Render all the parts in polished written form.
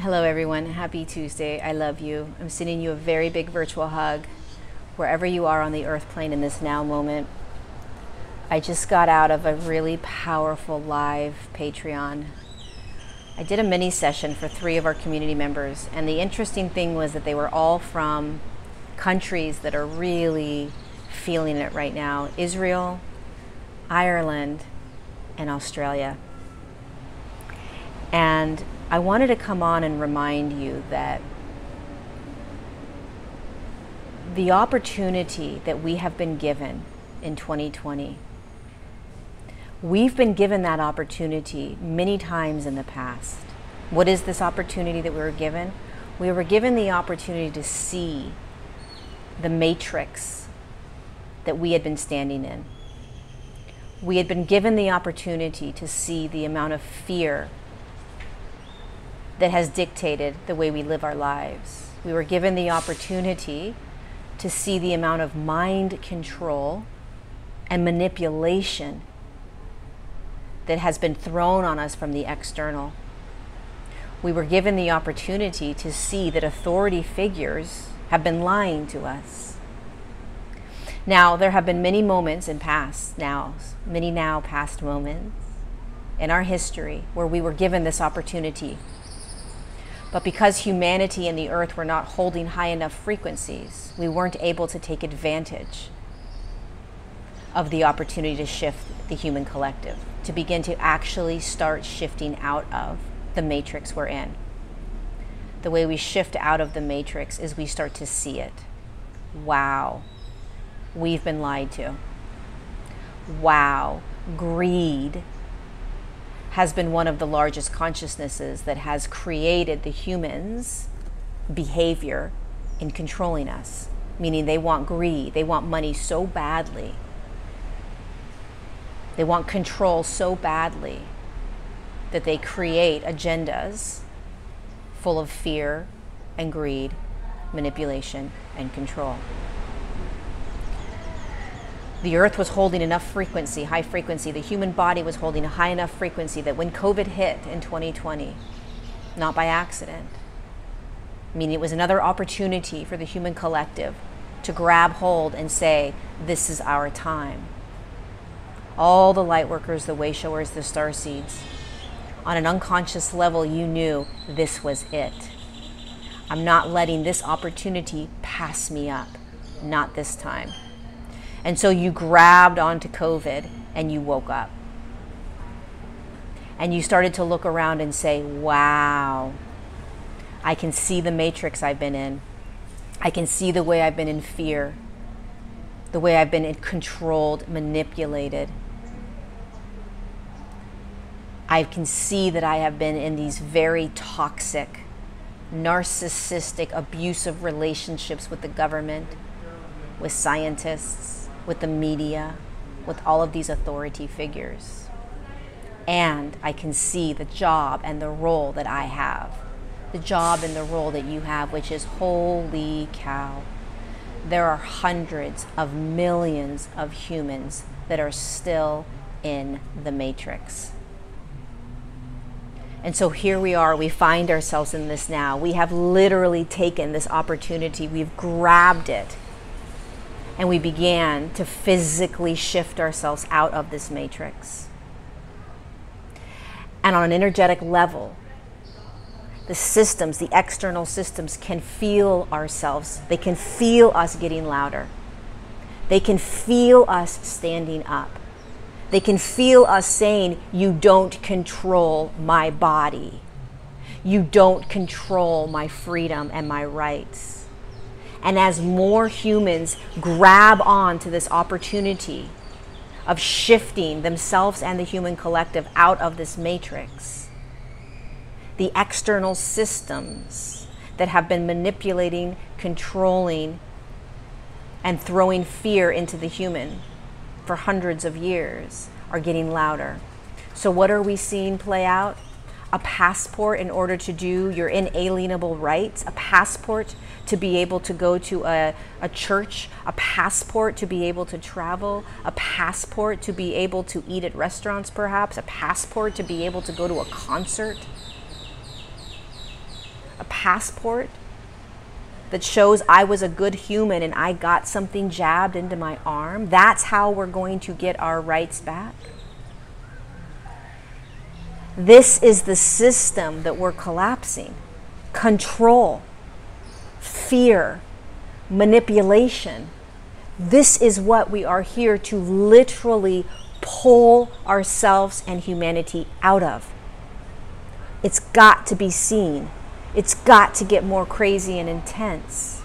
Hello everyone, happy Tuesday. I love you. I'm sending you a very big virtual hug wherever you are on the earth plane in this now moment. I just got out of a really powerful live Patreon. I did a mini session for 3 of our community members, and the interesting thing was that they were all from countries that are really feeling it right now: Israel, Ireland, and Australia. And I wanted to come on and remind you that the opportunity that we have been given in 2020, we've been given that opportunity many times in the past. What is this opportunity that we were given? We were given the opportunity to see the matrix that we had been standing in. We had been given the opportunity to see the amount of fear that has dictated the way we live our lives. We were given the opportunity to see the amount of mind control and manipulation that has been thrown on us from the external. We were given the opportunity to see that authority figures have been lying to us. Now, there have been many moments in past moments in our history where we were given this opportunity. But because humanity and the earth were not holding high enough frequencies, we weren't able to take advantage of the opportunity to shift the human collective, to begin to actually start shifting out of the matrix we're in. The way we shift out of the matrix is we start to see it. Wow, we've been lied to. Wow, greed has been one of the largest consciousnesses that has created the humans' behavior in controlling us. Meaning they want greed, they want money so badly. They want control so badly that they create agendas full of fear and greed, manipulation and control. The earth was holding enough frequency, high frequency. The human body was holding a high enough frequency that when COVID hit in 2020, not by accident, meaning it was another opportunity for the human collective to grab hold and say, this is our time. All the light workers, the way showers, the star seeds, on an unconscious level, you knew this was it. I'm not letting this opportunity pass me up, not this time. And so you grabbed onto COVID and you woke up. And you started to look around and say, wow, I can see the matrix I've been in. I can see the way I've been in fear, the way I've been controlled, manipulated. I can see that I have been in these very toxic, narcissistic, abusive relationships with the government, with scientists, with the media, with all of these authority figures. And I can see the job and the role that I have, the job and the role that you have, which is holy cow. There are hundreds of millions of humans that are still in the matrix. And so here we are, we find ourselves in this now. We have literally taken this opportunity, we've grabbed it, and we began to physically shift ourselves out of this matrix. And on an energetic level, the systems, the external systems can feel ourselves. They can feel us getting louder. They can feel us standing up. They can feel us saying, you don't control my body. You don't control my freedom and my rights. And as more humans grab on to this opportunity of shifting themselves and the human collective out of this matrix, the external systems that have been manipulating, controlling, and throwing fear into the human for hundreds of years are getting louder. So what are we seeing play out? A passport in order to do your inalienable rights, a passport to be able to go to a church, a passport to be able to travel, a passport to be able to eat at restaurants perhaps, a passport to be able to go to a concert. a passport that shows I was a good human and I got something jabbed into my arm? That's how we're going to get our rights back? This is the system that we're collapsing. Control, fear, manipulation. This is what we are here to literally pull ourselves and humanity out of. It's got to be seen. It's got to get more crazy and intense.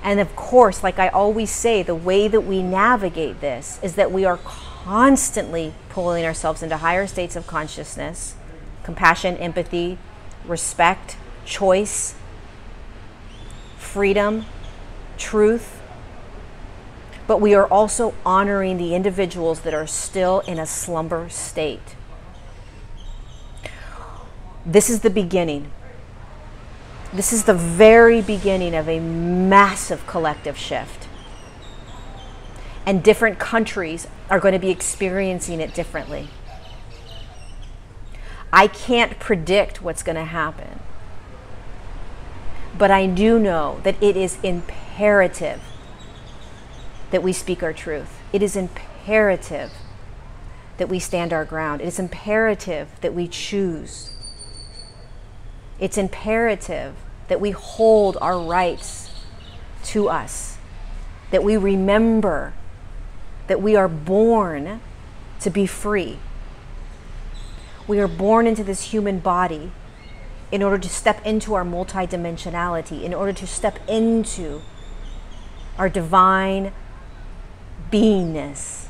And of course, like I always say, the way that we navigate this is that we are constantly pulling ourselves into higher states of consciousness, compassion, empathy, respect, choice, freedom, truth. But we are also honoring the individuals that are still in a slumber state. This is the beginning. This is the very beginning of a massive collective shift. And different countries are going to be experiencing it differently. I can't predict what's going to happen. But I do know that it is imperative that we speak our truth. It is imperative that we stand our ground. It is imperative that we choose. It's imperative that we hold our rights to us, that we remember that we are born to be free. We are born into this human body in order to step into our multidimensionality, in order to step into our divine beingness,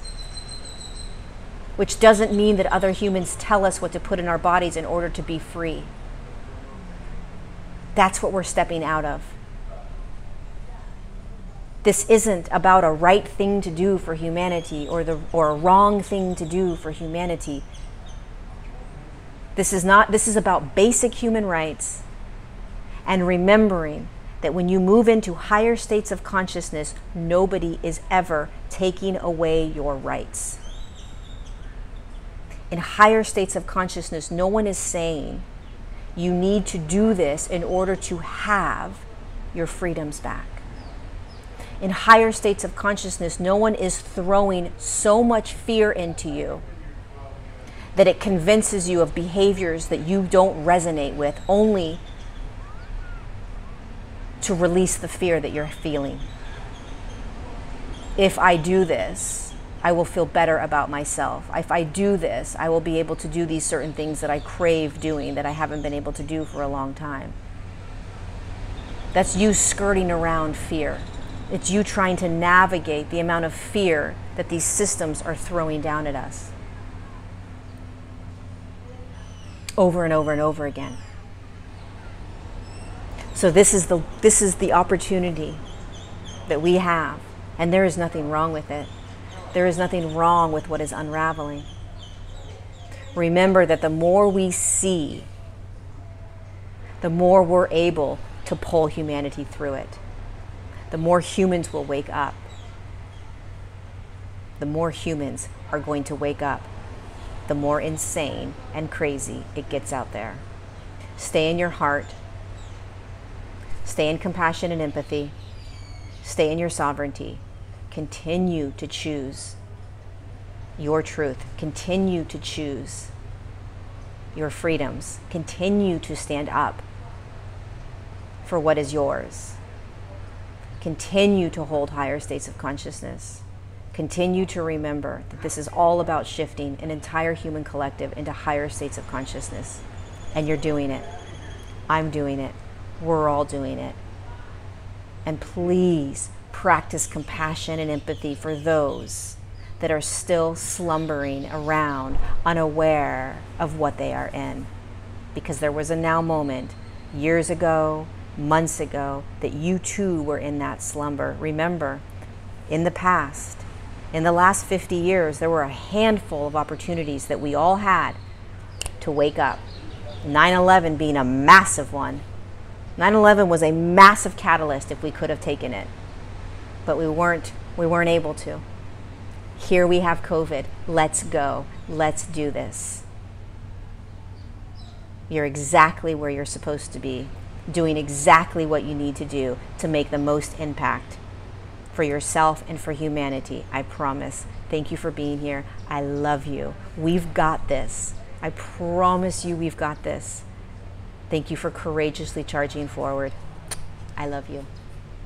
which doesn't mean that other humans tell us what to put in our bodies in order to be free. That's what we're stepping out of. This isn't about a right thing to do for humanity or a wrong thing to do for humanity. This is about basic human rights and remembering that when you move into higher states of consciousness, nobody is ever taking away your rights. In higher states of consciousness, no one is saying you need to do this in order to have your freedoms back. In higher states of consciousness, no one is throwing so much fear into you that it convinces you of behaviors that you don't resonate with, only to release the fear that you're feeling. If I do this, I will feel better about myself. If I do this, I will be able to do these certain things that I crave doing that I haven't been able to do for a long time. That's you skirting around fear. It's you trying to navigate the amount of fear that these systems are throwing down at us. Over and over and over again. So this is the opportunity that we have, and there is nothing wrong with it. There is nothing wrong with what is unraveling. Remember that the more we see, the more we're able to pull humanity through it. The more humans will wake up. The more humans are going to wake up, the more insane and crazy it gets out there. Stay in your heart. Stay in compassion and empathy. Stay in your sovereignty. Continue to choose your truth. Continue to choose your freedoms. Continue to stand up for what is yours. Continue to hold higher states of consciousness. Continue to remember that this is all about shifting an entire human collective into higher states of consciousness. And you're doing it. I'm doing it. We're all doing it. And please practice compassion and empathy for those that are still slumbering around, unaware of what they are in. Because there was a now moment years ago, months ago, that you too were in that slumber. Remember, in the past, in the last 50 years, there were a handful of opportunities that we all had to wake up. 9/11 being a massive one. 9/11 was a massive catalyst if we could have taken it. But we weren't able to. Here we have COVID. Let's go. Let's do this. You're exactly where you're supposed to be, doing exactly what you need to do to make the most impact for yourself and for humanity. I promise. Thank you for being here. I love you. We've got this. I promise you we've got this. Thank you for courageously charging forward. I love you.